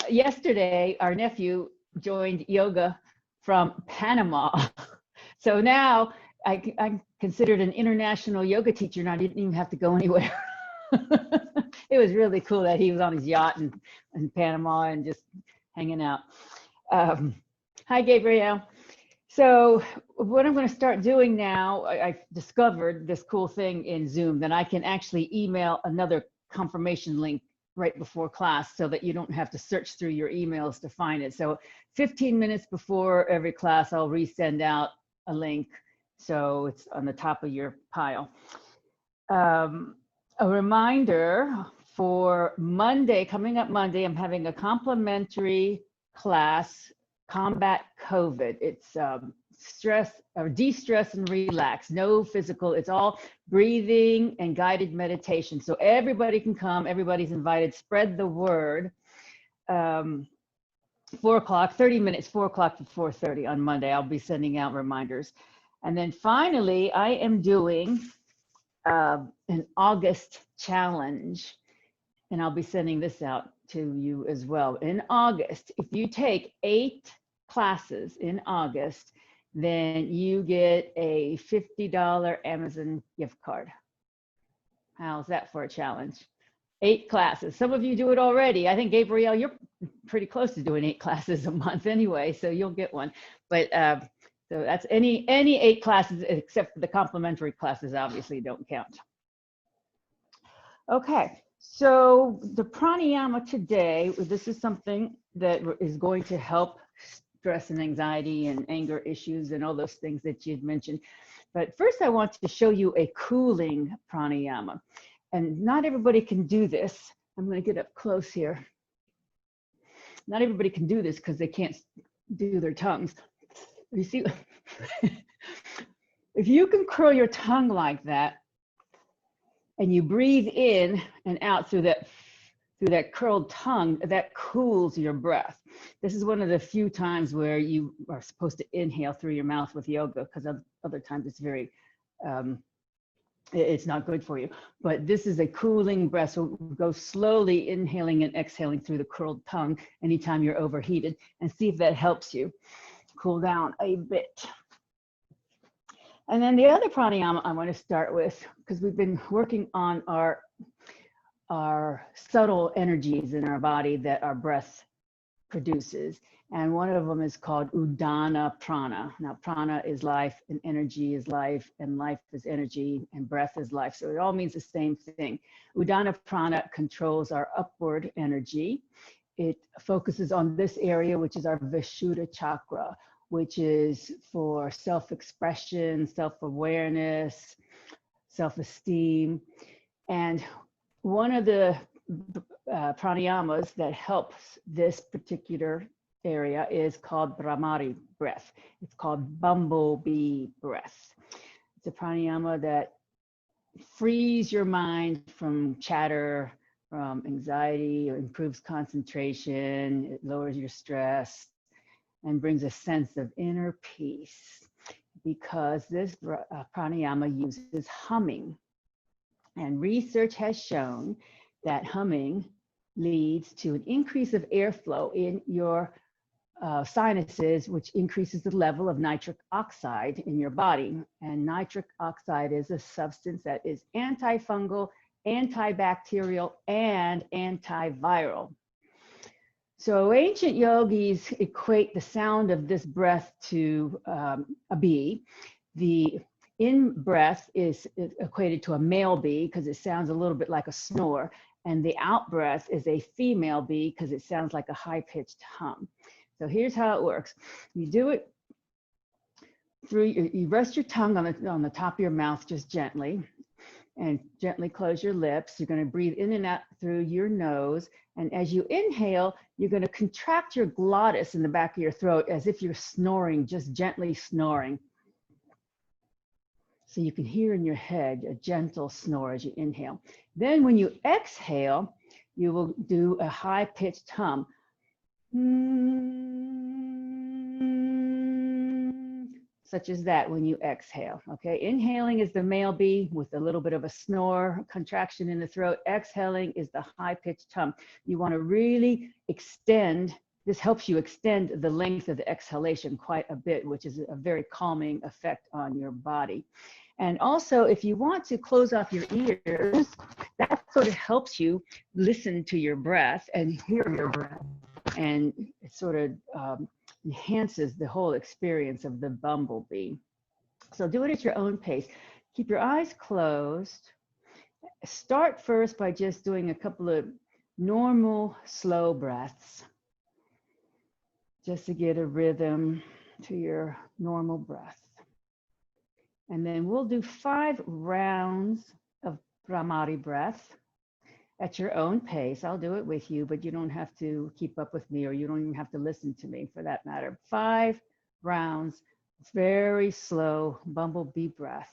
Yesterday, our nephew joined yoga from Panama. So now I'm considered an international yoga teacher, and I didn't even have to go anywhere. It was really cool that he was on his yacht in Panama and just hanging out. Hi, Gabrielle. So what I'm going to start doing now, I've discovered this cool thing in Zoom that I can actually email another confirmation link right before class so that you don't have to search through your emails to find it. So 15 minutes before every class, I'll resend out a link so it's on the top of your pile. A reminder for Monday, coming up Monday, I'm having a complimentary class, Combat COVID. It's stress or de-stress and relax, no physical, it's all breathing and guided meditation. So everybody can come, everybody's invited, spread the word. 4 o'clock, 30 minutes, 4 o'clock to 4:30 on Monday. I'll be sending out reminders. And then finally, I am doing an August challenge, and I'll be sending this out to you as well. In August, if you take 8 classes in August, then you get a $50 Amazon gift card. How's that for a challenge? 8 classes. Some of you do it already. I think, Gabrielle, you're pretty close to doing 8 classes a month anyway, so you'll get one. But so that's any 8 classes except for the complimentary classes obviously don't count. Okay, so the pranayama today, this is something that is going to help stress and anxiety and anger issues and all those things that you'd mentioned. But first I want to show you a cooling pranayama. And not everybody can do this. I'm going to get up close here. Not everybody can do this because they can't do their tongues. You see, if you can curl your tongue like that, and you breathe in and out through that curled tongue, that cools your breath. This is one of the few times where you are supposed to inhale through your mouth with yoga, because other times it's very, it's not good for you. But this is a cooling breath, so go slowly inhaling and exhaling through the curled tongue anytime you're overheated, and see if that helps you cool down a bit. And then the other pranayama I want to start with, because we've been working on our subtle energies in our body that our breath produces. And one of them is called Udana Prana. Now, prana is life, and energy is life, and life is energy, and breath is life. So it all means the same thing. Udana Prana controls our upward energy. It focuses on this area, which is our Vishuddha chakra, which is for self-expression, self-awareness, self-esteem. And one of the pranayamas that helps this particular area is called Bhramari breath. It's called bumblebee breath. It's a pranayama that frees your mind from chatter, from anxiety, it improves concentration, it lowers your stress, and brings a sense of inner peace, because this pranayama uses humming. And research has shown that humming leads to an increase of airflow in your sinuses, which increases the level of nitric oxide in your body. And nitric oxide is a substance that is antifungal, antibacterial, and antiviral. So ancient yogis equate the sound of this breath to a bee. The in-breath is equated to a male bee because it sounds a little bit like a snore, and the out-breath is a female bee because it sounds like a high-pitched hum. So here's how it works. You do it through, you rest your tongue on the top of your mouth just gently, and gently close your lips. You're going to breathe in and out through your nose. And as you inhale, you're going to contract your glottis in the back of your throat as if you're snoring, just gently snoring. So you can hear in your head a gentle snore as you inhale. Then when you exhale, you will do a high-pitched hum. such as that when you exhale. Okay, inhaling is the male bee with a little bit of a snore, contraction in the throat. Exhaling is the high-pitched hum. You want to really extend. This helps you extend the length of the exhalation quite a bit, which is a very calming effect on your body. And also, if you want to close off your ears, that sort of helps you listen to your breath and hear your breath. And it sort of enhances the whole experience of the bumblebee. So do it at your own pace. Keep your eyes closed. Start first by just doing a couple of normal, slow breaths, just to get a rhythm to your normal breath. And then we'll do 5 rounds of Bhramari breath at your own pace. I'll do it with you, but you don't have to keep up with me, or you don't even have to listen to me for that matter. 5 rounds, very slow bumblebee breath.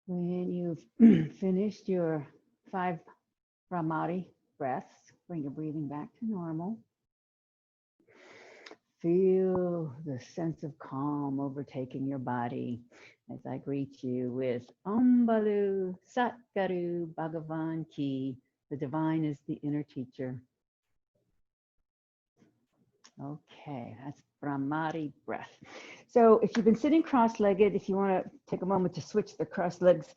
When you've finished your 5 Bhramari breaths, bring your breathing back to normal. Feel the sense of calm overtaking your body as I greet you with Om Balu Satguru Bhagavan Ki. The divine is the inner teacher. Okay, that's Bhramari breath. So if you've been sitting cross-legged, if you want to take a moment to switch the cross legs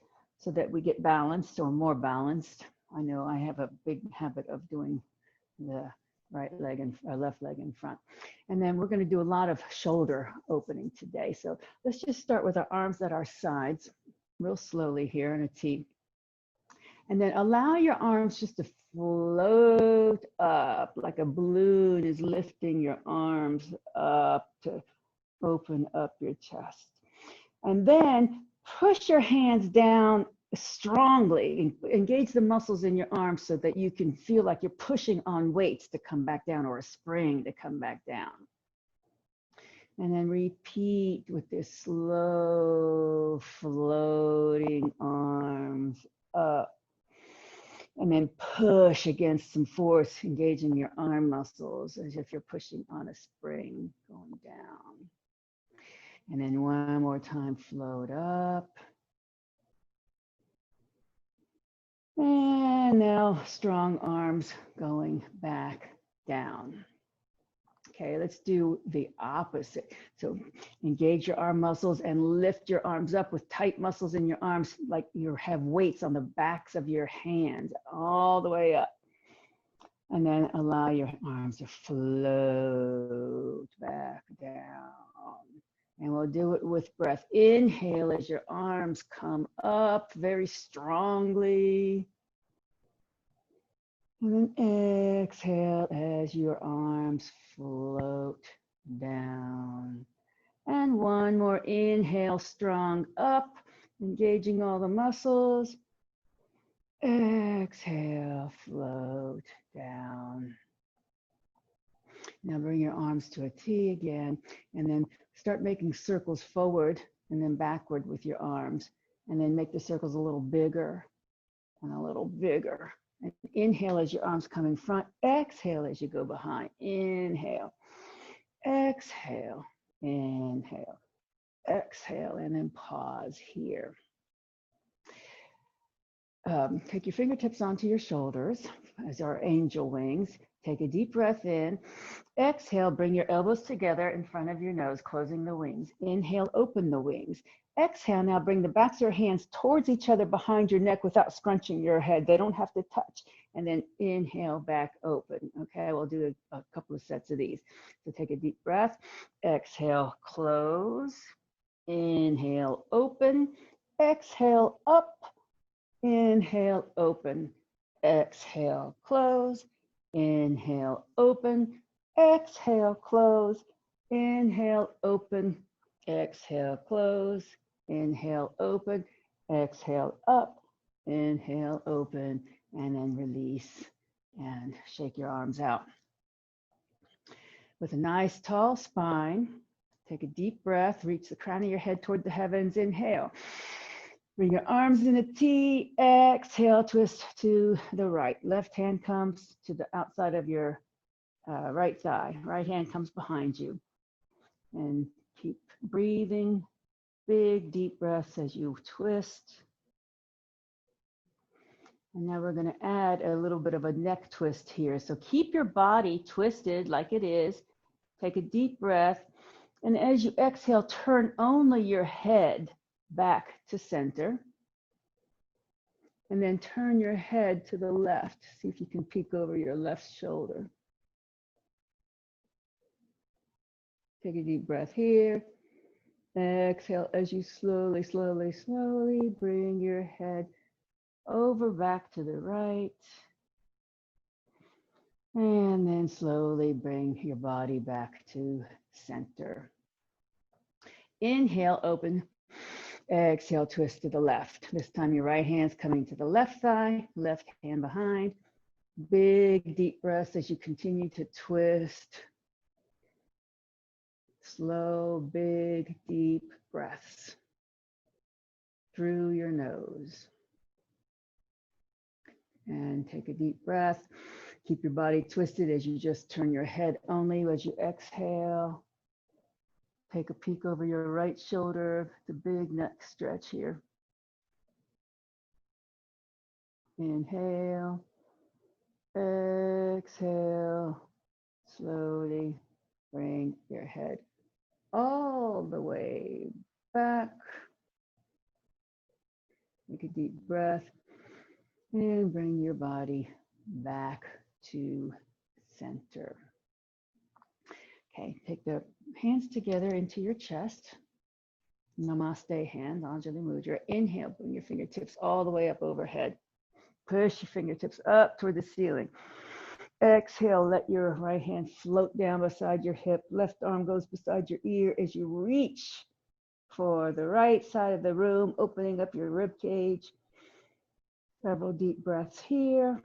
so that we get balanced or more balanced. I know I have a big habit of doing the right leg and left leg in front. And then we're going to do a lot of shoulder opening today. So let's just start with our arms at our sides, real slowly here in a T. And then allow your arms just to float up like a balloon is lifting your arms up to open up your chest. And then push your hands down strongly, engage the muscles in your arms so that you can feel like you're pushing on weights to come back down, or a spring to come back down. And then repeat with this slow floating arms up. And then push against some force, engaging your arm muscles as if you're pushing on a spring going down. And then one more time, float up. And now strong arms going back down. Okay, let's do the opposite. So engage your arm muscles and lift your arms up with tight muscles in your arms, like you have weights on the backs of your hands all the way up. And then allow your arms to float back down. And we'll do it with breath. Inhale as your arms come up very strongly. And then exhale as your arms float down. And one more inhale, strong up, engaging all the muscles. Exhale, float down. Now bring your arms to a T again, and then start making circles forward and then backward with your arms. And then make the circles a little bigger and a little bigger. And inhale as your arms come in front. Exhale as you go behind. Inhale, exhale, inhale, exhale, and then pause here. Take your fingertips onto your shoulders as our angel wings. Take a deep breath in. Exhale, bring your elbows together in front of your nose, closing the wings. Inhale, open the wings. Exhale, now bring the backs of your hands towards each other behind your neck without scrunching your head. They don't have to touch. And then inhale, back open. Okay, we'll do a couple of sets of these. So take a deep breath. Exhale, close. Inhale, open. Exhale, up. Inhale, open. Exhale, close. Inhale, open. Exhale, close. Inhale, open. Exhale, close. Inhale, open. Exhale, up. Inhale, open. And then release and shake your arms out. With a nice tall spine, take a deep breath. Reach the crown of your head toward the heavens. Inhale. Bring your arms in a T. Exhale, twist to the right. Left hand comes to the outside of your right thigh. Right hand comes behind you. And keep breathing. Big, deep breaths as you twist. And now we're going to add a little bit of a neck twist here. So keep your body twisted like it is. Take a deep breath. And as you exhale, turn only your head back to center. And then turn your head to the left. See if you can peek over your left shoulder. Take a deep breath here. Exhale as you slowly, slowly, slowly bring your head over back to the right. And then slowly bring your body back to center. Inhale, open. Exhale, twist to the left. This time your right hand's coming to the left thigh, left hand behind. Big deep breaths as you continue to twist. Slow, big, deep breaths through your nose. And take a deep breath. Keep your body twisted as you just turn your head only as you exhale. Take a peek over your right shoulder, the big neck stretch here. Inhale, exhale, slowly bring your head all the way back. Take a deep breath and bring your body back to center. Okay, take the hands together into your chest. Namaste hands, Anjali Mudra. Inhale, bring your fingertips all the way up overhead. Push your fingertips up toward the ceiling. Exhale, let your right hand float down beside your hip. Left arm goes beside your ear as you reach for the right side of the room, opening up your rib cage. Several deep breaths here.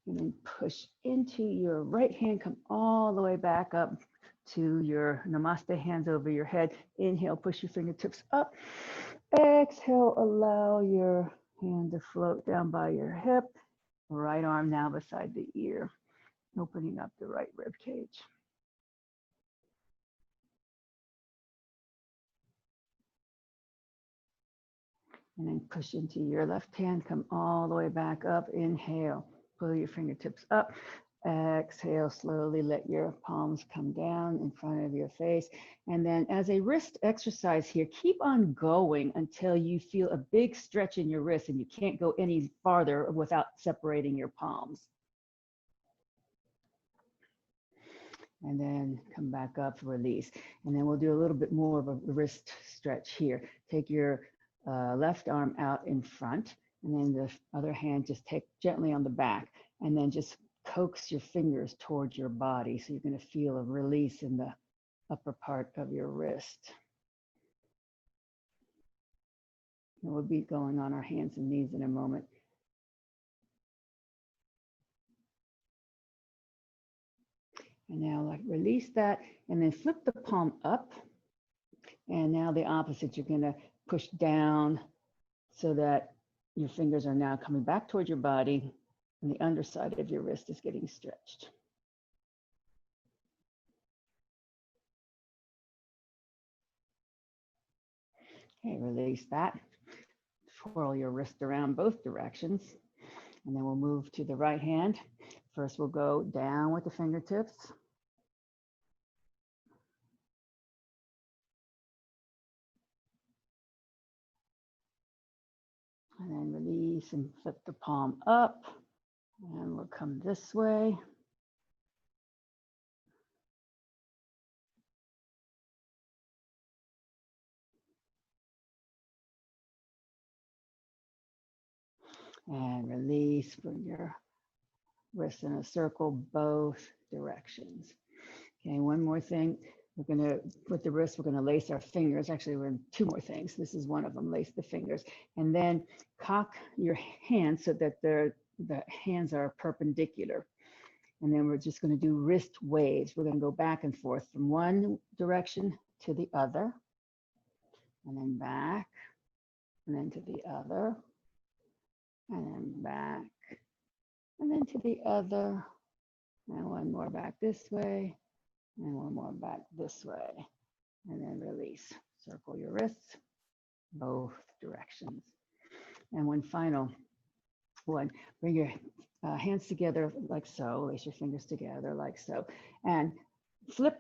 And then push into your right hand, come all the way back up to your namaste hands over your head. Inhale, push your fingertips up. Exhale, allow your hand to float down by your hip. Right arm now beside the ear, opening up the right rib cage. And then push into your left hand, come all the way back up. Inhale, pull your fingertips up. Exhale, slowly let your palms come down in front of your face. And then as a wrist exercise here, keep on going until you feel a big stretch in your wrist and you can't go any farther without separating your palms. And then come back up, release. And then we'll do a little bit more of a wrist stretch here. Take your left arm out in front, and then the other hand just take gently on the back, and then just coax your fingers towards your body. So you're going to feel a release in the upper part of your wrist. And we'll be going on our hands and knees in a moment. And now like release that, and then flip the palm up. And now the opposite, you're going to push down so that your fingers are now coming back towards your body and the underside of your wrist is getting stretched. Okay, release that. Twirl your wrist around both directions. And then we'll move to the right hand. First, we'll go down with the fingertips. And then release and flip the palm up. And we'll come this way. And release, bring your wrist in a circle both directions. Okay, one more thing. We're going to, with the wrist, we're going to lace our fingers. Actually, we're in two more things. This is one of them, lace the fingers. And then cock your hands so that the hands are perpendicular. And then we're just going to do wrist waves. We're going to go back and forth from one direction to the other, and then back, and then to the other, and then back, and then to the other, and one more back this way, and one more back this way, and then release. Circle your wrists, both directions. And one final one, bring your hands together like so, lace your fingers together like so, and flip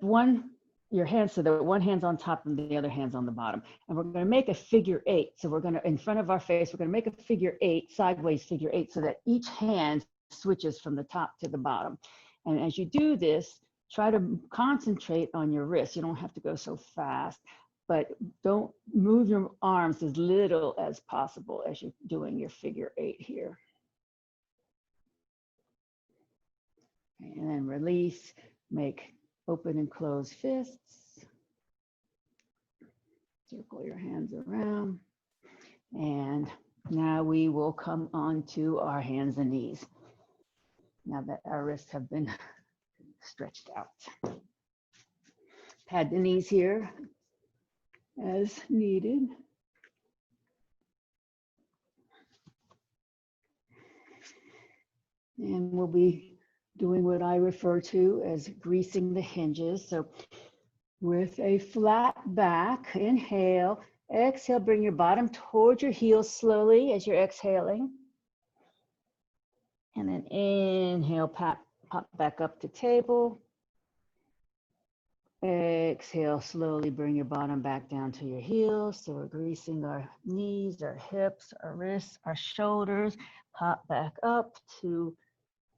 your hands so that one hand's on top and the other hand's on the bottom. And we're going to make a figure 8. So we're going to, in front of our face, we're going to make a figure 8, sideways figure 8, so that each hand switches from the top to the bottom. And as you do this, try to concentrate on your wrist. You don't have to go so fast, but don't move your arms as little as possible as you're doing your figure 8 here. Okay, and then release, make open and close fists. Circle your hands around. And now we will come on to our hands and knees, now that our wrists have been stretched out. Pad the knees here as needed. And we'll be doing what I refer to as greasing the hinges. So with a flat back, inhale, exhale, bring your bottom towards your heels slowly as you're exhaling. And then inhale, pop back up to table. Exhale, slowly bring your bottom back down to your heels. So we're greasing our knees, our hips, our wrists, our shoulders. Pop back up to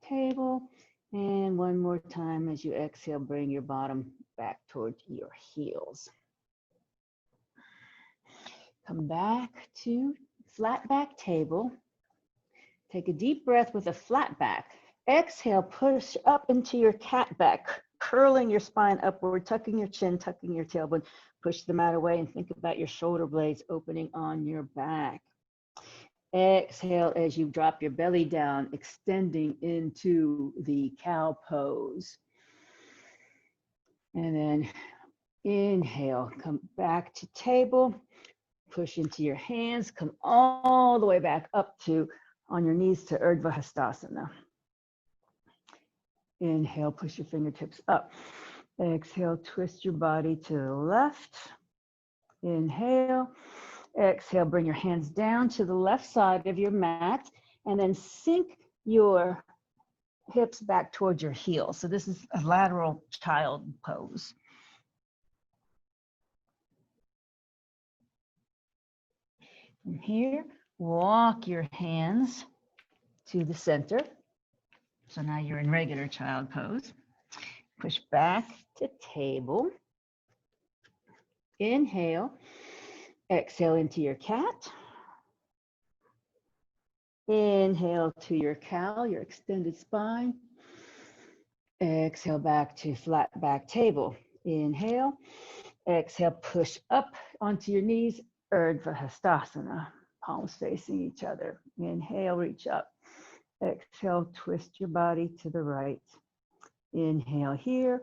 table. And one more time as you exhale, bring your bottom back towards your heels. Come back to flat back table. Take a deep breath with a flat back. Exhale, push up into your cat back, curling your spine upward, tucking your chin, tucking your tailbone. Push the mat away and think about your shoulder blades opening on your back. Exhale as you drop your belly down, extending into the cow pose. And then inhale, come back to table, push into your hands, come all the way back up to on your knees to Urdhva Hastasana. Inhale, push your fingertips up. Exhale, twist your body to the left. Inhale. Exhale, bring your hands down to the left side of your mat and then sink your hips back towards your heels. So this is a lateral child pose. From here, walk your hands to the center. So now you're in regular child pose. Push back to table. Inhale. Exhale into your cat. Inhale to your cow, your extended spine. Exhale back to flat back table. Inhale. Exhale, push up onto your knees. Urdhva Hastasana, palms facing each other. Inhale, reach up. Exhale, twist your body to the right. Inhale here.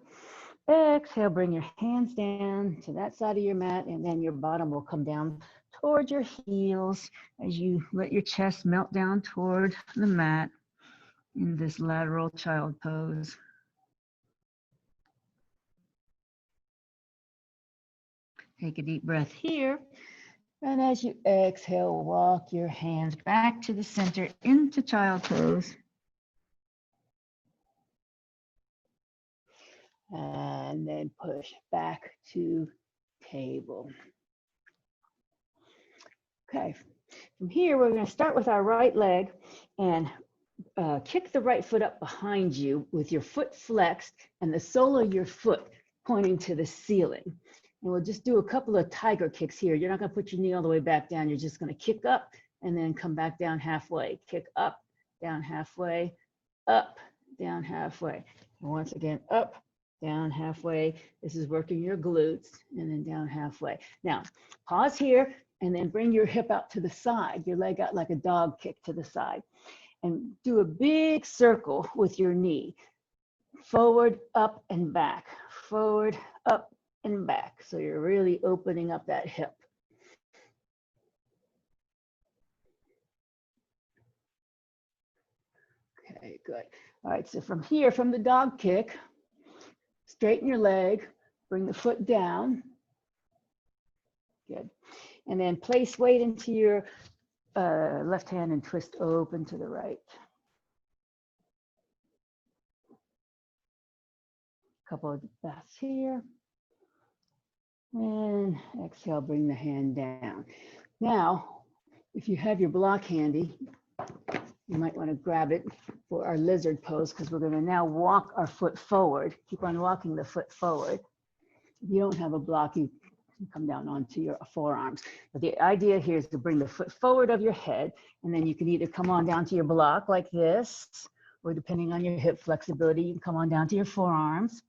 Exhale, bring your hands down to that side of your mat, and then your bottom will come down toward your heels as you let your chest melt down toward the mat in this lateral child pose. Take a deep breath here. And as you exhale, walk your hands back to the center into child pose. And then push back to table. Okay, from here, we're going to start with our right leg and kick the right foot up behind you with your foot flexed and the sole of your foot pointing to the ceiling. And we'll just do a couple of tiger kicks here. You're not going to put your knee all the way back down. You're just going to kick up and then come back down halfway. Kick up, down halfway, up, down halfway. And once again, up, down halfway. This is working your glutes, and then down halfway. Now, pause here and then bring your hip out to the side, your leg out like a dog kick to the side. And do a big circle with your knee. Forward, up, and back. Forward, up, and back. So you're really opening up that hip. Okay, good. All right, so from here, from the dog kick, straighten your leg, bring the foot down. Good. And then place weight into your left hand and twist open to the right. Couple of breaths here. And exhale, bring the hand down. Now, if you have your block handy, you might want to grab it for our lizard pose, because we're going to now walk our foot forward. Keep on walking the foot forward. If you don't have a block, you can come down onto your forearms. But the idea here is to bring the foot forward of your head, and then you can either come on down to your block like this, or depending on your hip flexibility, you can come on down to your forearms.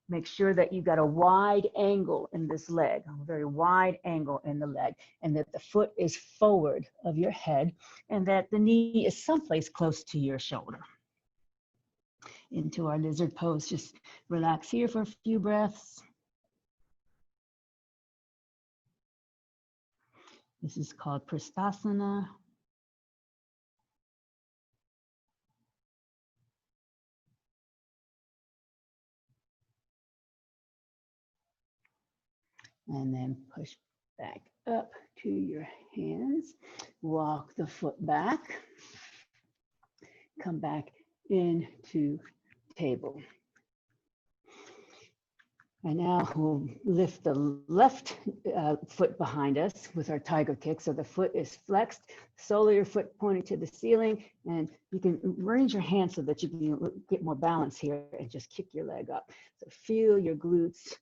Make sure that you've got a wide angle in this leg, a very wide angle in the leg, and that the foot is forward of your head, and that the knee is someplace close to your shoulder. Into our lizard pose, just relax here for a few breaths. This is called Prasthasana. And then push back up to your hands. Walk the foot back. Come back into table. And now we'll lift the left foot behind us with our tiger kick. So the foot is flexed, sole of your foot pointing to the ceiling, and you can arrange your hands so that you can get more balance here and just kick your leg up. So feel your glutes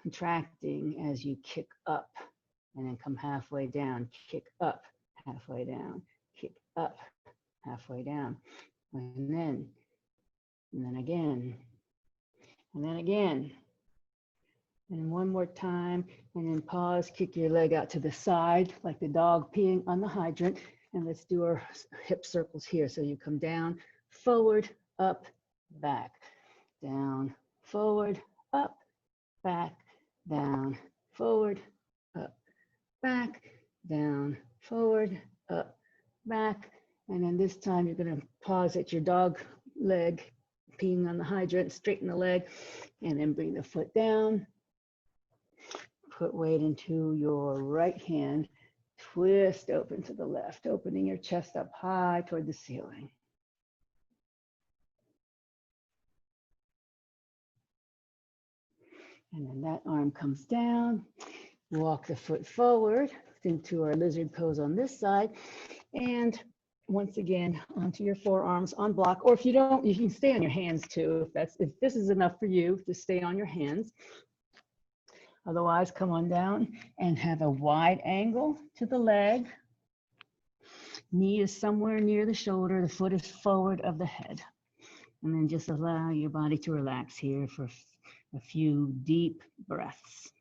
contracting as you kick up, and then come halfway down, kick up, halfway down, kick up, halfway down, and then again, and then again. And one more time, and then pause, kick your leg out to the side like the dog peeing on the hydrant. And let's do our hip circles here. So you come down, forward, up, back, down, forward, up, back, down, forward, up, back, down, forward, up, back. And then this time you're going to pause at your dog leg, peeing on the hydrant, straighten the leg, and then bring the foot down. Put weight into your right hand Twist open to the left, opening your chest up high toward the ceiling. And then that arm comes down. Walk the foot forward into our lizard pose on this side. And once again, onto your forearms on block. Or if you don't, you can stay on your hands too. If this is enough for you, to stay on your hands. Otherwise, come on down and have a wide angle to the leg. Knee is somewhere near the shoulder. The foot is forward of the head. And then just allow your body to relax here for a few deep breaths.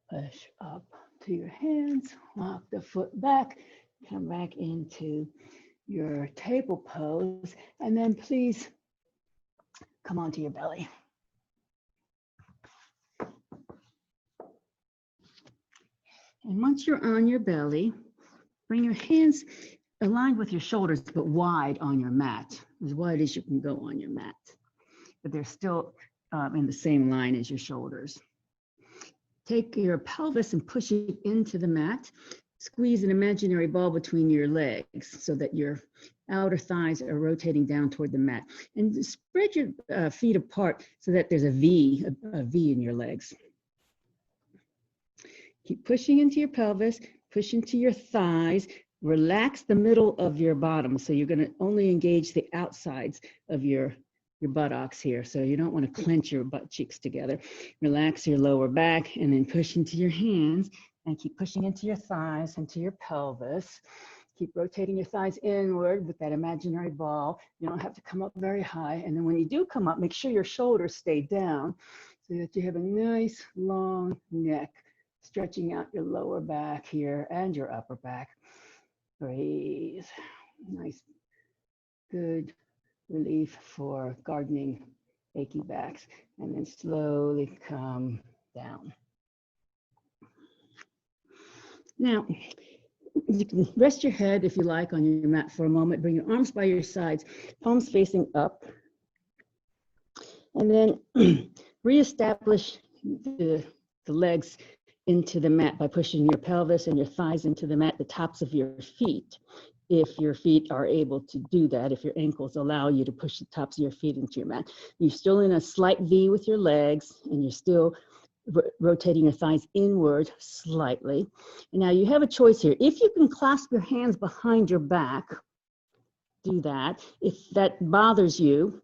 Push up to your hands, walk the foot back, come back into your table pose, and then please come onto your belly. And once you're on your belly, bring your hands aligned with your shoulders, but wide on your mat, as wide as you can go on your mat. But they're still in the same line as your shoulders. Take your pelvis and push it into the mat. Squeeze an imaginary ball between your legs so that your outer thighs are rotating down toward the mat. And spread your feet apart so that there's a V in your legs. Keep pushing into your pelvis, push into your thighs. Relax the middle of your bottom. So you're going to only engage the outsides of your buttocks here. So you don't want to clench your butt cheeks together. Relax your lower back and then push into your hands and keep pushing into your thighs, into your pelvis. Keep rotating your thighs inward with that imaginary ball. You don't have to come up very high. And then when you do come up, make sure your shoulders stay down so that you have a nice long neck, stretching out your lower back here and your upper back. Breathe. Nice, good relief for gardening achy backs, and then slowly come down. Now, you can rest your head if you like on your mat for a moment. Bring your arms by your sides, palms facing up, and then reestablish the legs into the mat by pushing your pelvis and your thighs into the mat, the tops of your feet. If your feet are able to do that, if your ankles allow you to push the tops of your feet into your mat. You're still in a slight V with your legs, and you're still rotating your thighs inward slightly. And now you have a choice here. If you can clasp your hands behind your back, do that. If that bothers you,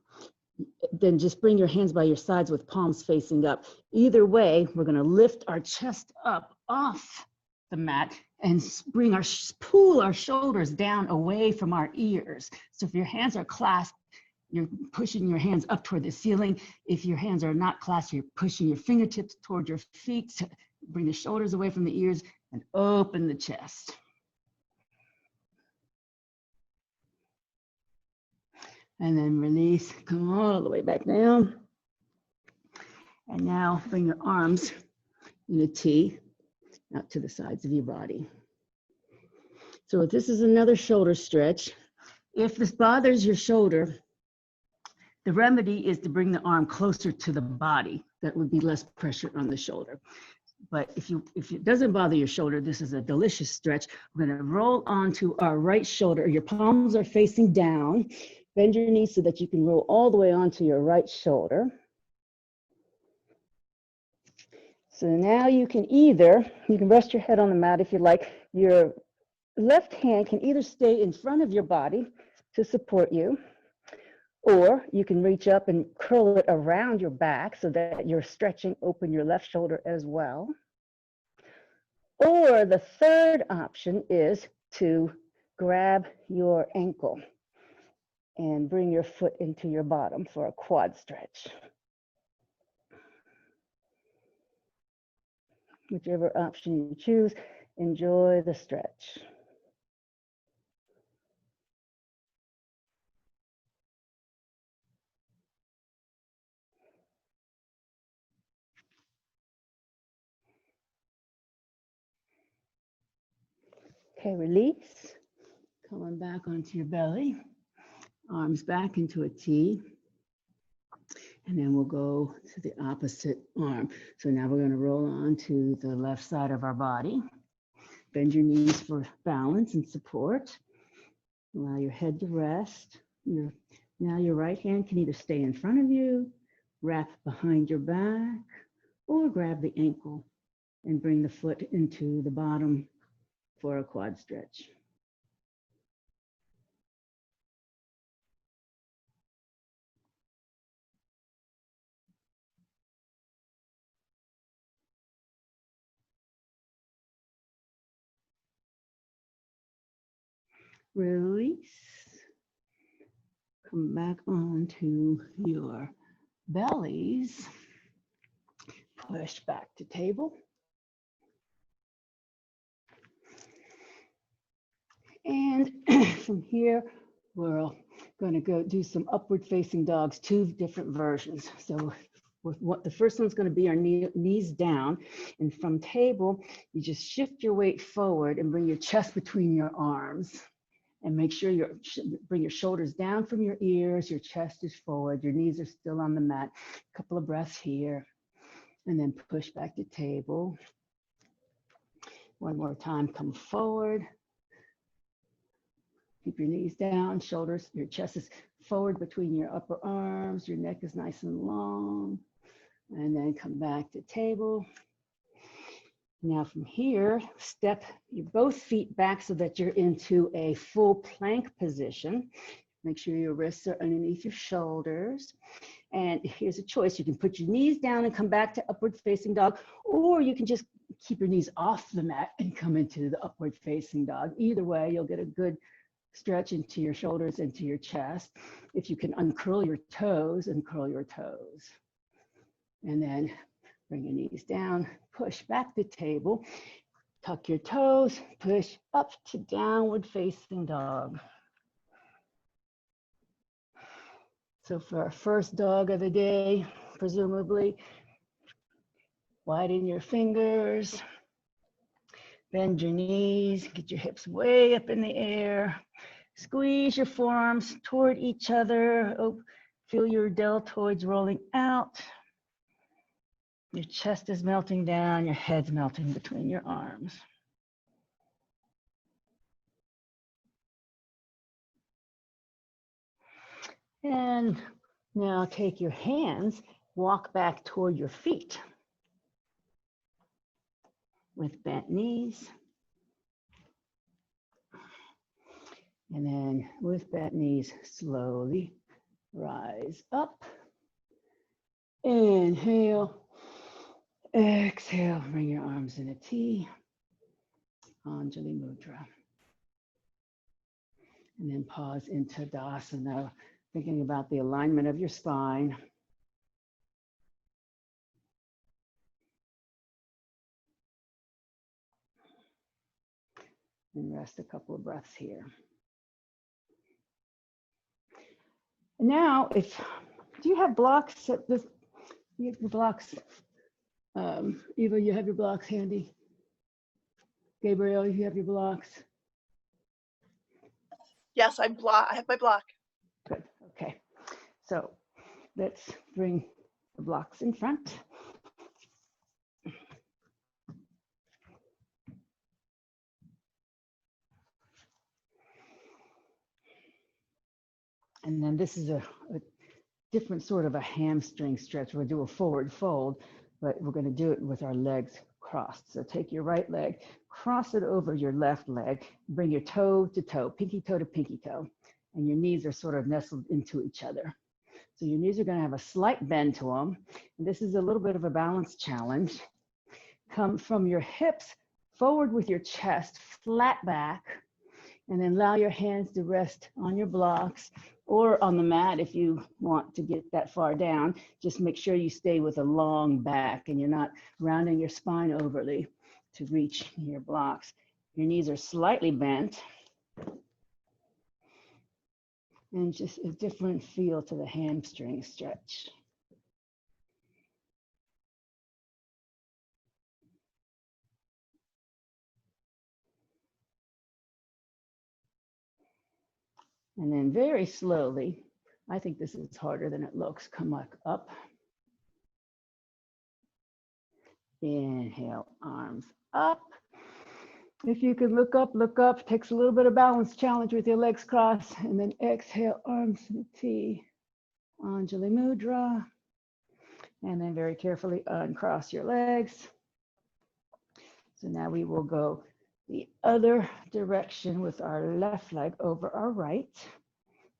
then just bring your hands by your sides with palms facing up. Either way, we're going to lift our chest up off the mat and pull our shoulders down away from our ears. So if your hands are clasped, you're pushing your hands up toward the ceiling. If your hands are not clasped, you're pushing your fingertips toward your feet to bring the shoulders away from the ears and open the chest. And then release, come all the way back down. And now bring your arms in a T out to the sides of your body. So this is another shoulder stretch. If this bothers your shoulder, the remedy is to bring the arm closer to the body. That would be less pressure on the shoulder. But if it doesn't bother your shoulder, this is a delicious stretch. We're going to roll onto our right shoulder. Your palms are facing down. Bend your knees so that you can roll all the way onto your right shoulder. So now you can rest your head on the mat if you like. Your left hand can either stay in front of your body to support you, or you can reach up and curl it around your back so that you're stretching open your left shoulder as well. Or the third option is to grab your ankle and bring your foot into your bottom for a quad stretch. Whichever option you choose, enjoy the stretch. Okay, release. Coming back onto your belly. Arms back into a T. And then we'll go to the opposite arm. So now we're going to roll on to the left side of our body. Bend your knees for balance and support. Allow your head to rest. Now your right hand can either stay in front of you, wrap behind your back, or grab the ankle and bring the foot into the bottom for a quad stretch. Release. Come back onto your bellies. Push back to table. And from here, we're going to go do some upward facing dogs, 2 different versions. So the first one's going to be our knees down. And from table, you just shift your weight forward and bring your chest between your arms. And make sure you bring your shoulders down from your ears, your chest is forward, your knees are still on the mat. A couple of breaths here, and then push back to table. One more time, come forward. Keep your knees down, shoulders, your chest is forward between your upper arms, your neck is nice and long. And then come back to table. Now from here, step your both feet back so that you're into a full plank position. Make sure your wrists are underneath your shoulders. And here's a choice. You can put your knees down and come back to upward facing dog, or you can just keep your knees off the mat and come into the upward facing dog. Either way, you'll get a good stretch into your shoulders, into your chest. If you can uncurl your toes, and curl your toes. And then bring your knees down, push back to table, tuck your toes, push up to downward facing dog. So for our first dog of the day, presumably, widen your fingers, bend your knees, get your hips way up in the air, squeeze your forearms toward each other, feel your deltoids rolling out. Your chest is melting down, your head's melting between your arms. And now take your hands, walk back toward your feet with bent knees. And then with bent knees, slowly rise up. Inhale. Exhale, bring your arms in a T, Anjali Mudra. And then pause into Tadasana, thinking about the alignment of your spine. And rest a couple of breaths here. And now, do you have blocks at this? You have your blocks. Eva, you have your blocks handy. Gabriel, you have your blocks. Yes, I have my block. Good. Okay. So let's bring the blocks in front. And then this is a different sort of a hamstring stretch. We'll do a forward fold, but we're going to do it with our legs crossed. So take your right leg, cross it over your left leg, bring your toe to toe, pinky toe to pinky toe, and your knees are sort of nestled into each other. So your knees are going to have a slight bend to them. And this is a little bit of a balance challenge. Come from your hips forward with your chest, flat back, and then allow your hands to rest on your blocks or on the mat if you want to get that far down. Just make sure you stay with a long back and you're not rounding your spine overly to reach your blocks. Your knees are slightly bent. And just a different feel to the hamstring stretch. And then very slowly, I think this is harder than it looks, come back up. Inhale, arms up. If you can look up, look up. Takes a little bit of balance challenge with your legs crossed. And then exhale, arms in a T. Anjali Mudra. And then very carefully uncross your legs. So now we will go the other direction with our left leg over our right.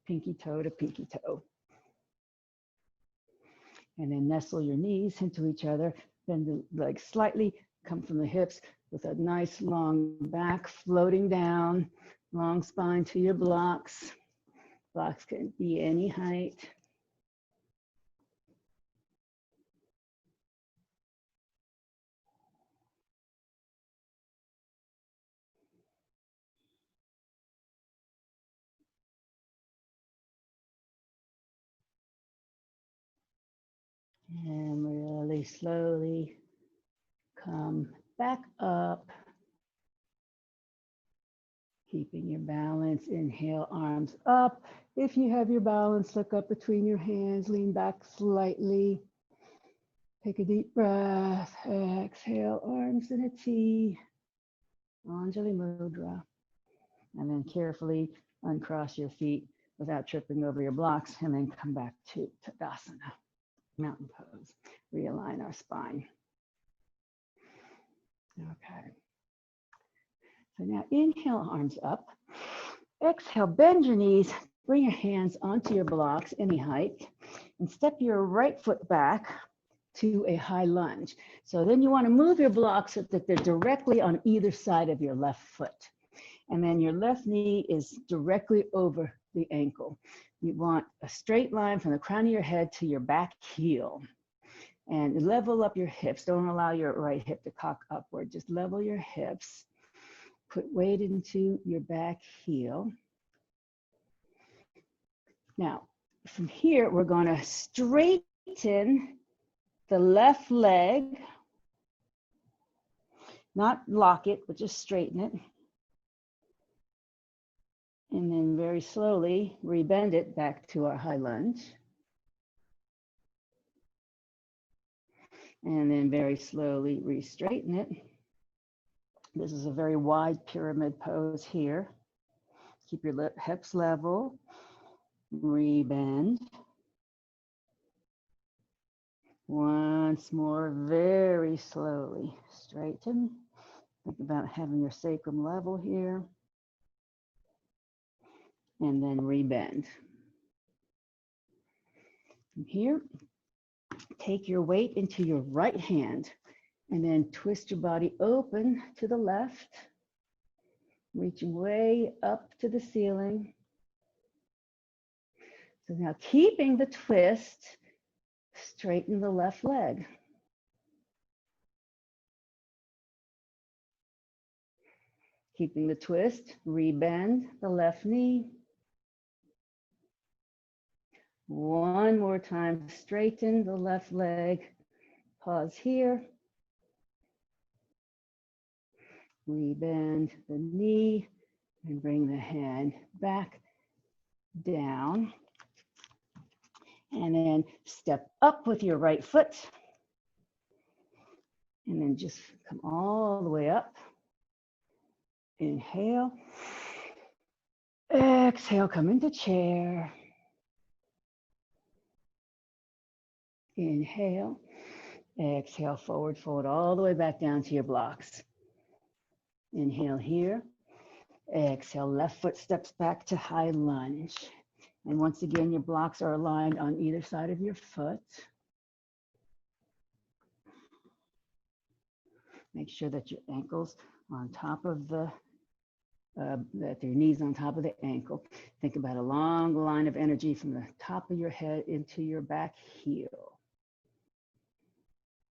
Pinky toe to pinky toe. And then nestle your knees into each other. Bend the legs slightly, come from the hips with a nice long back floating down, long spine to your blocks. Blocks can be any height. And really slowly come back up. Keeping your balance, inhale, arms up. If you have your balance, look up between your hands, lean back slightly. Take a deep breath, exhale, arms in a T, Anjali Mudra. And then carefully uncross your feet without tripping over your blocks, and then come back to Tadasana, mountain pose. Realign our spine. Okay. So now inhale, arms up. Exhale, bend your knees, bring your hands onto your blocks, any height, and step your right foot back to a high lunge. So then you want to move your blocks so that they're directly on either side of your left foot. And then your left knee is directly over the ankle. You want a straight line from the crown of your head to your back heel. And level up your hips. Don't allow your right hip to cock upward. Just level your hips. Put weight into your back heel. Now, from here, we're going to straighten the left leg. Not lock it, but just straighten it. And then very slowly rebend it back to our high lunge. And then very slowly re-straighten it. This is a very wide pyramid pose here. Keep your hips level. Rebend. Once more, very slowly. Straighten. Think about having your sacrum level here. And then rebend. From here, take your weight into your right hand and then twist your body open to the left, reaching way up to the ceiling. So now keeping the twist, straighten the left leg. Keeping the twist, rebend the left knee. One more time, straighten the left leg. Pause here. Rebend the knee and bring the hand back down. And then step up with your right foot. And then just come all the way up. Inhale. Exhale, come into chair. Inhale. Exhale, forward fold all the way back down to your blocks. Inhale here. Exhale, left foot steps back to high lunge. And once again, your blocks are aligned on either side of your foot. Make sure that your ankles are on top of that your knees on top of the ankle. Think about a long line of energy from the top of your head into your back heel.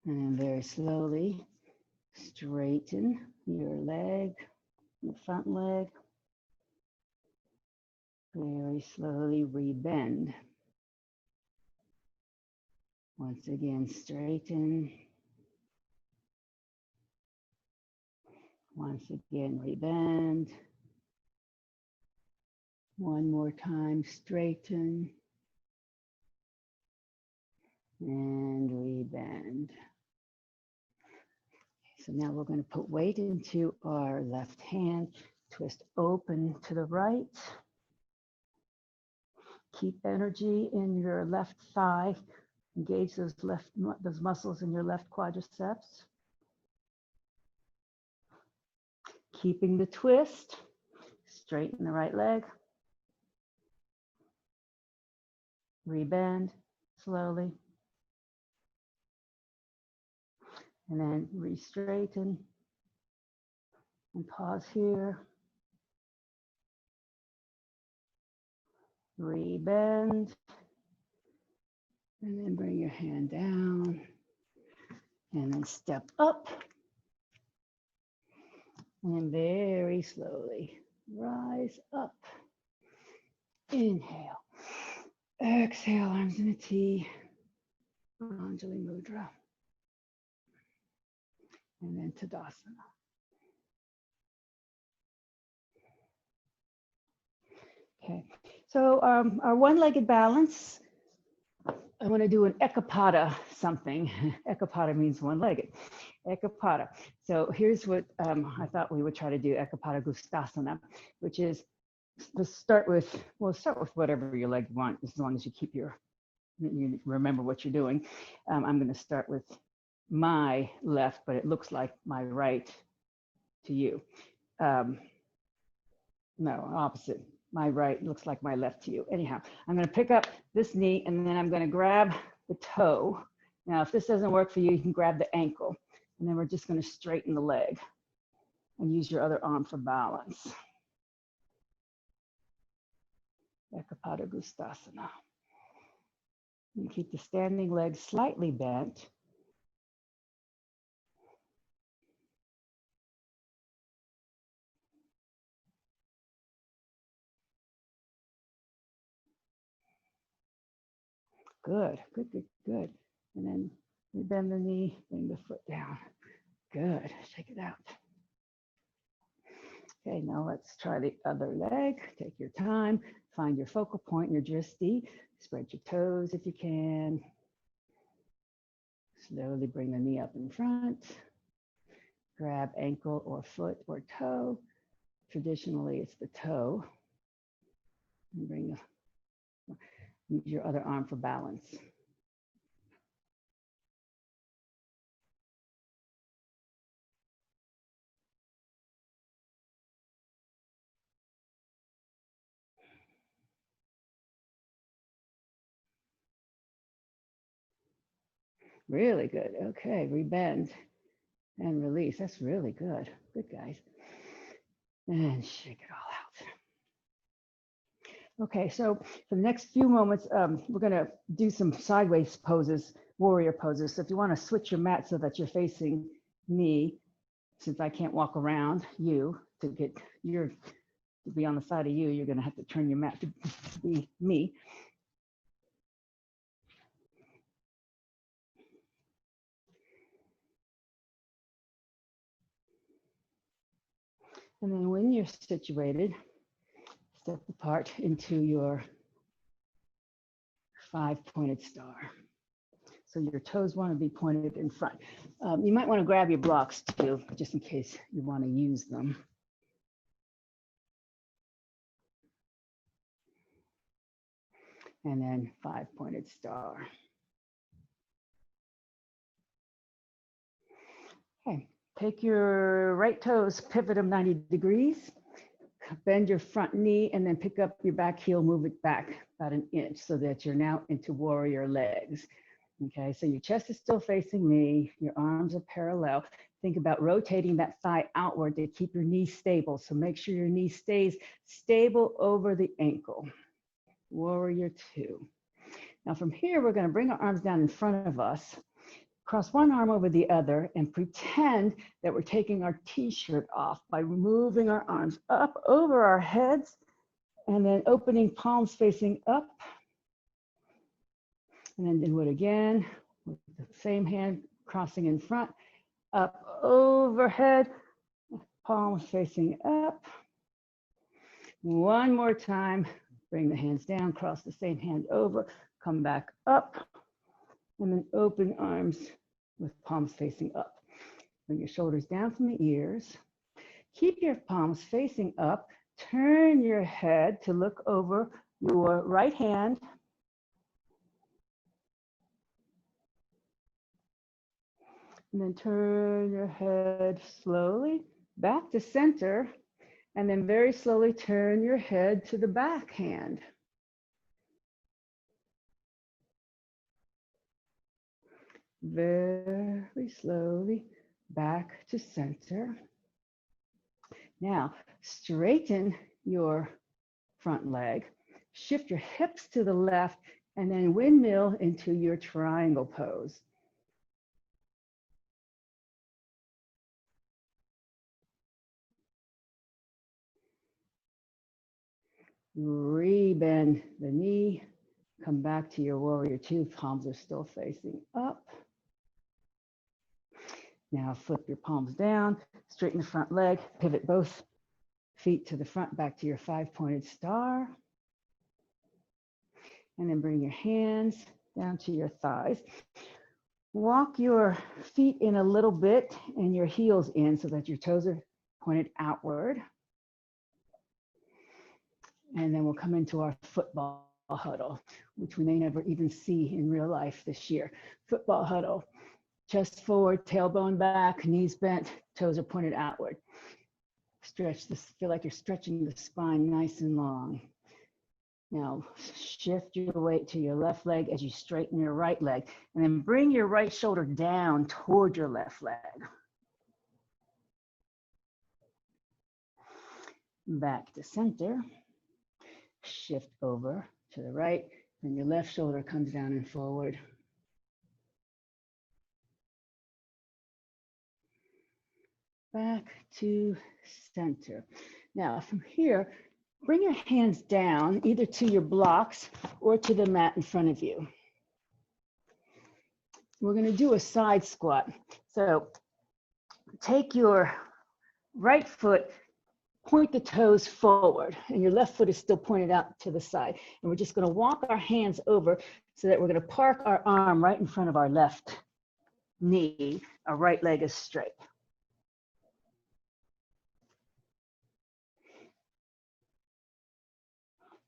And very slowly straighten your leg, your front leg. Very slowly rebend. Once again, straighten. Once again, rebend. One more time, straighten. And rebend. So now we're going to put weight into our left hand, twist open to the right. Keep energy in your left thigh. Engage those muscles in your left quadriceps. Keeping the twist, straighten the right leg. Rebend slowly. And then re-straighten. And pause here. Rebend. And then bring your hand down. And then step up. And very slowly rise up. Inhale. Exhale, arms in a T. Anjali Mudra. And then Tadasana. Okay, so our one-legged balance, I want to do an Ekapada something. Ekapada means one-legged. Ekapada. So here's what I thought we would try to do, Ekapada Gustasana, which is let's start with, well, start with whatever your leg you want, as long as you keep you remember what you're doing. I'm going to start with my left, but it looks like my right to you. No, opposite. My right looks like my left to you. Anyhow, I'm going to pick up this knee and then I'm going to grab the toe. Now, if this doesn't work for you, you can grab the ankle. And then we're just going to straighten the leg and use your other arm for balance. Ekapada Gustasana. You keep the standing leg slightly bent. Good, good, good, good. And then you bend the knee, bring the foot down. Good, shake it out. Okay, now let's try the other leg. Take your time, find your focal point, your drishti. Spread your toes if you can. Slowly bring the knee up in front. Grab ankle or foot or toe. Traditionally, it's the toe. And bring use your other arm for balance. Really good. Okay, rebend and release. That's really good. Good, guys. And shake it all out. Okay, so for the next few moments, we're going to do some sideways poses, warrior poses. So if you want to switch your mat so that you're facing me, since I can't walk around you to get your to be on the side of you, you're going to have to turn your mat to be me. And then when you're situated, step apart into your 5-pointed star. So your toes want to be pointed in front. You might want to grab your blocks too, just in case you want to use them. And then 5-pointed star. Okay, take your right toes, pivot them 90 degrees, bend your front knee, and then pick up your back heel, move it back about an inch so that you're now into warrior legs. Okay, so your chest is still facing me, your arms are parallel. Think about rotating that thigh outward to keep your knee stable. So make sure your knee stays stable over the ankle. Warrior 2. Now from here, we're going to bring our arms down in front of us, cross one arm over the other, and pretend that we're taking our t-shirt off by moving our arms up over our heads and then opening palms facing up. And then do it again with the same hand crossing in front, up overhead, palms facing up. One more time, bring the hands down, cross the same hand over, come back up, and then open arms with palms facing up. Bring your shoulders down from the ears. Keep your palms facing up. Turn your head to look over your right hand. And then turn your head slowly back to center. And then very slowly turn your head to the back hand. Very slowly back to center. Now, straighten your front leg, shift your hips to the left, and then windmill into your triangle pose. Rebend the knee, come back to your warrior two, palms are still facing up. Now flip your palms down, straighten the front leg, pivot both feet to the front, back to your 5-pointed star. And then bring your hands down to your thighs. Walk your feet in a little bit and your heels in so that your toes are pointed outward. And then we'll come into our football huddle, which we may never even see in real life this year. Football huddle, chest forward, tailbone back, knees bent, toes are pointed outward. Stretch this, feel like you're stretching the spine nice and long. Now shift your weight to your left leg as you straighten your right leg, and then bring your right shoulder down toward your left leg. Back to center. Shift over to the right, and your left shoulder comes down and forward. Back to center. Now from here, bring your hands down either to your blocks or to the mat in front of you. We're going to do a side squat. So take your right foot, point the toes forward, and your left foot is still pointed out to the side. And we're just going to walk our hands over so that we're going to park our arm right in front of our left knee. Our right leg is straight.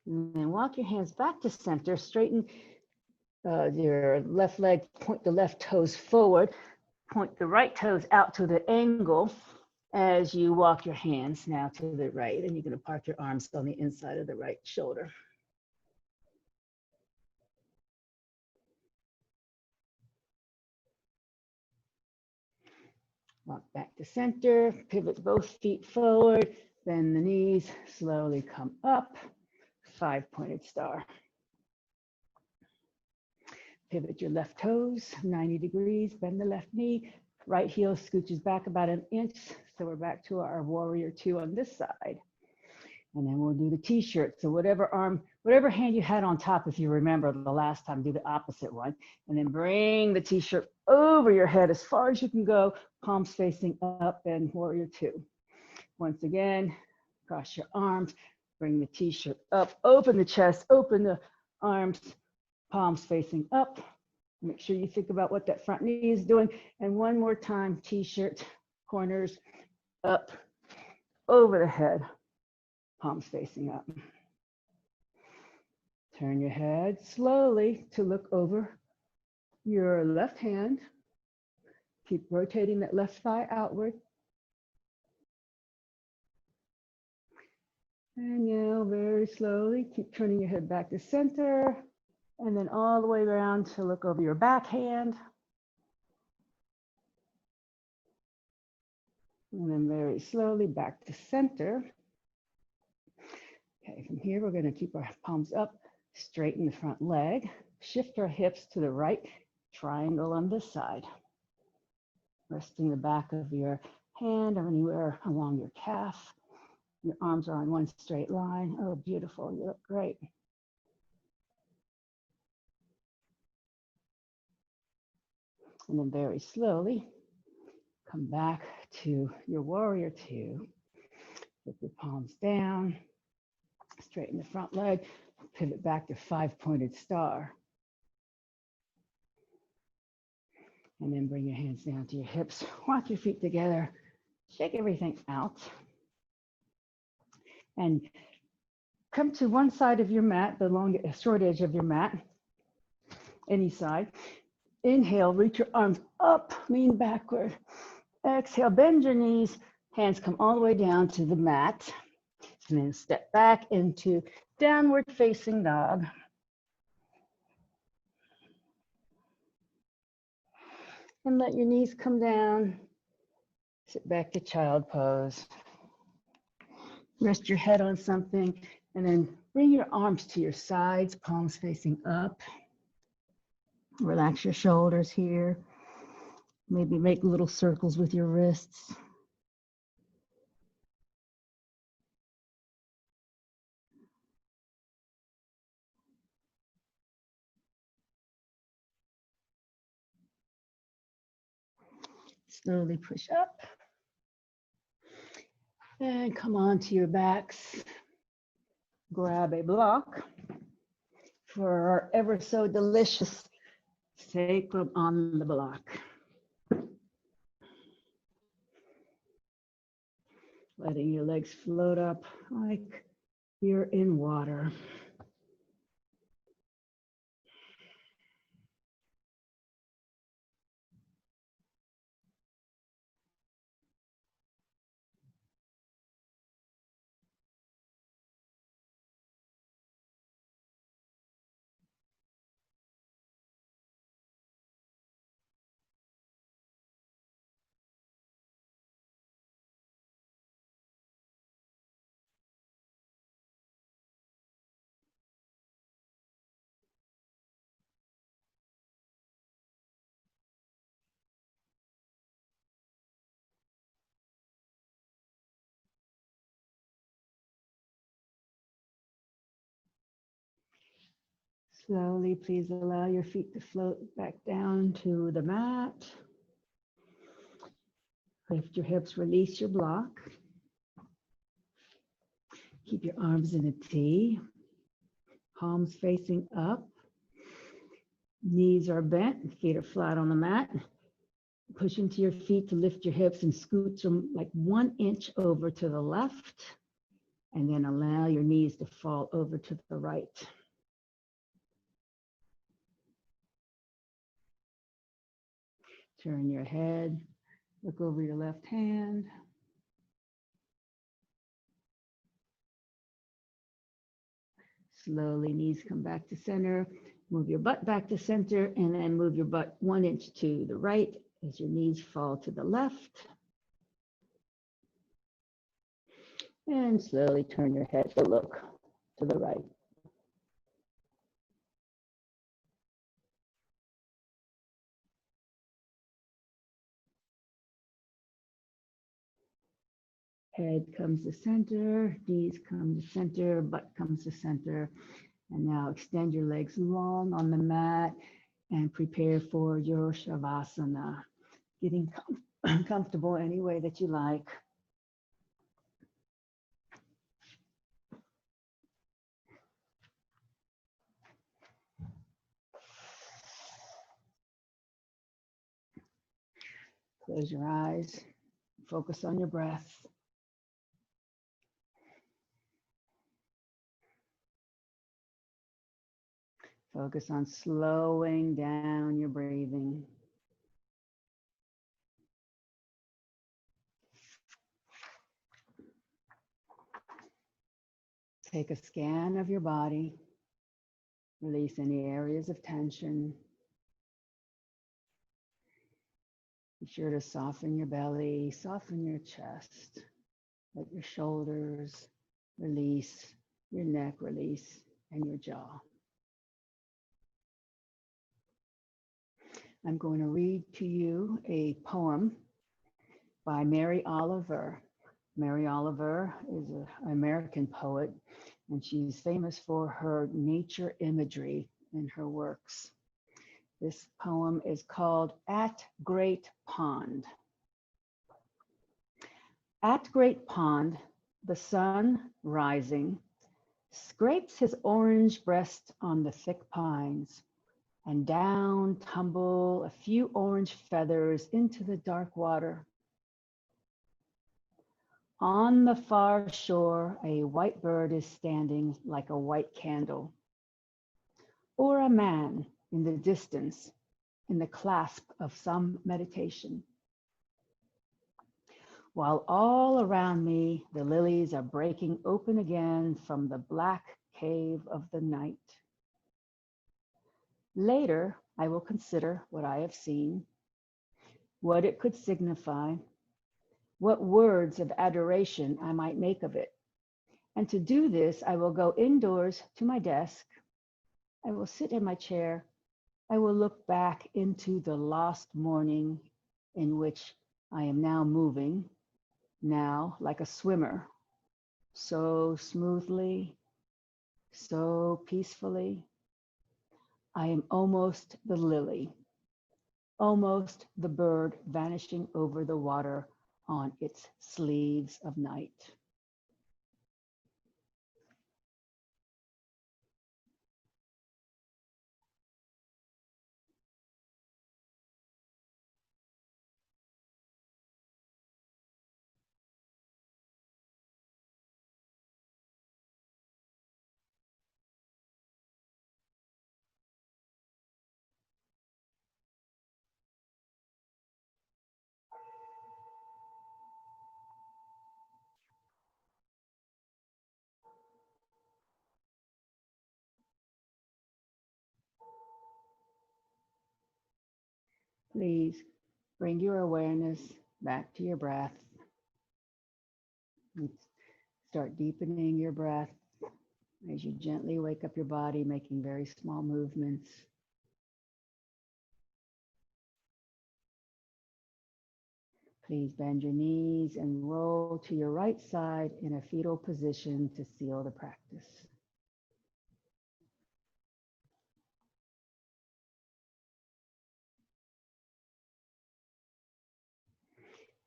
And then walk your hands back to center, straighten your left leg, point the left toes forward, point the right toes out to the angle as you walk your hands now to the right, and you're going to park your arms on the inside of the right shoulder. Walk back to center, pivot both feet forward, bend the knees, slowly come up, 5-pointed star. Pivot your left toes 90 degrees, bend the left knee, right heel scooches back about an inch. So we're back to our warrior two on this side. And then we'll do the t-shirt. So whatever hand you had on top, if you remember the last time, do the opposite one. And then bring the t-shirt over your head as far as you can go, palms facing up, and warrior two. Once again, cross your arms, bring the t-shirt up, open the chest, open the arms, palms facing up. Make sure you think about what that front knee is doing. And one more time, t-shirt, corners up, over the head, palms facing up. Turn your head slowly to look over your left hand. Keep rotating that left thigh outward. And now very slowly, keep turning your head back to center. And then all the way around to look over your back hand. And then very slowly back to center. Okay, from here, we're going to keep our palms up, straighten the front leg, shift our hips to the right, triangle on this side. Resting the back of your hand or anywhere along your calf. Your arms are on one straight line. Oh, beautiful. You look great. And then very slowly, come back to your warrior two. Put your palms down. Straighten the front leg, pivot back to 5-pointed star. And then bring your hands down to your hips. Walk your feet together. Shake everything out. And come to one side of your mat, the short edge of your mat, any side. Inhale, reach your arms up, lean backward. Exhale, bend your knees. Hands come all the way down to the mat. And then step back into downward facing dog. And let your knees come down. Sit back to child pose. Rest your head on something and then bring your arms to your sides, palms facing up. Relax your shoulders here. Maybe make little circles with your wrists. Slowly push up. And come onto your backs. Grab a block for our ever so delicious sacrum on the block. Letting your legs float up like you're in water. Slowly, please allow your feet to float back down to the mat. Lift your hips, release your block. Keep your arms in a T, palms facing up. Knees are bent, feet are flat on the mat. Push into your feet to lift your hips and scoot from like 1 inch over to the left. And then allow your knees to fall over to the right. Turn your head, look over your left hand. Slowly, knees come back to center. Move your butt back to center and then move your butt 1 inch to the right as your knees fall to the left. And slowly turn your head to look to the right. Head comes to center, knees come to center, butt comes to center. And now extend your legs long on the mat and prepare for your Shavasana. Getting comfortable any way that you like. Close your eyes, focus on your breath. Focus on slowing down your breathing. Take a scan of your body. Release any areas of tension. Be sure to soften your belly, soften your chest. Let your shoulders release, your neck release, and your jaw. I'm going to read to you a poem by Mary Oliver. Mary Oliver is an American poet, and she's famous for her nature imagery in her works. This poem is called At Great Pond. At Great Pond, the sun rising scrapes his orange breast on the thick pines, and down tumble a few orange feathers into the dark water. On the far shore, a white bird is standing like a white candle, or a man in the distance, in the clasp of some meditation. While all around me, the lilies are breaking open again from the black cave of the night. Later, I will consider what I have seen, what it could signify, what words of adoration I might make of it. And to do this, I will go indoors to my desk. I will sit in my chair. I will look back into the lost morning in which I am now moving, now like a swimmer, so smoothly, so peacefully. I am almost the lily, almost the bird vanishing over the water on its sleeves of night. Please bring your awareness back to your breath. And start deepening your breath as you gently wake up your body, making very small movements. Please bend your knees and roll to your right side in a fetal position to seal the practice.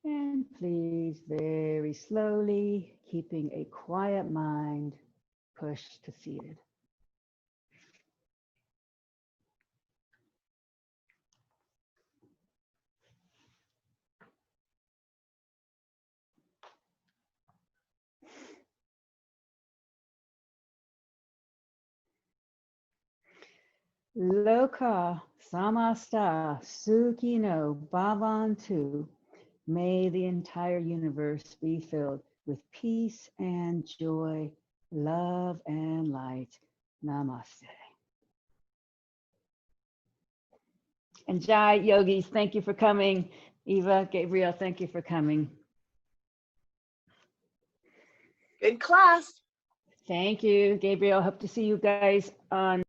And please, very slowly, keeping a quiet mind, push to seated. Loka samasta sukhino bhavantu. May the entire universe be filled with peace and joy, love and light. Namaste. And Jai, yogis, thank you for coming. Eva, Gabriel, thank you for coming. Good class. Thank you, Gabriel. Hope to see you guys on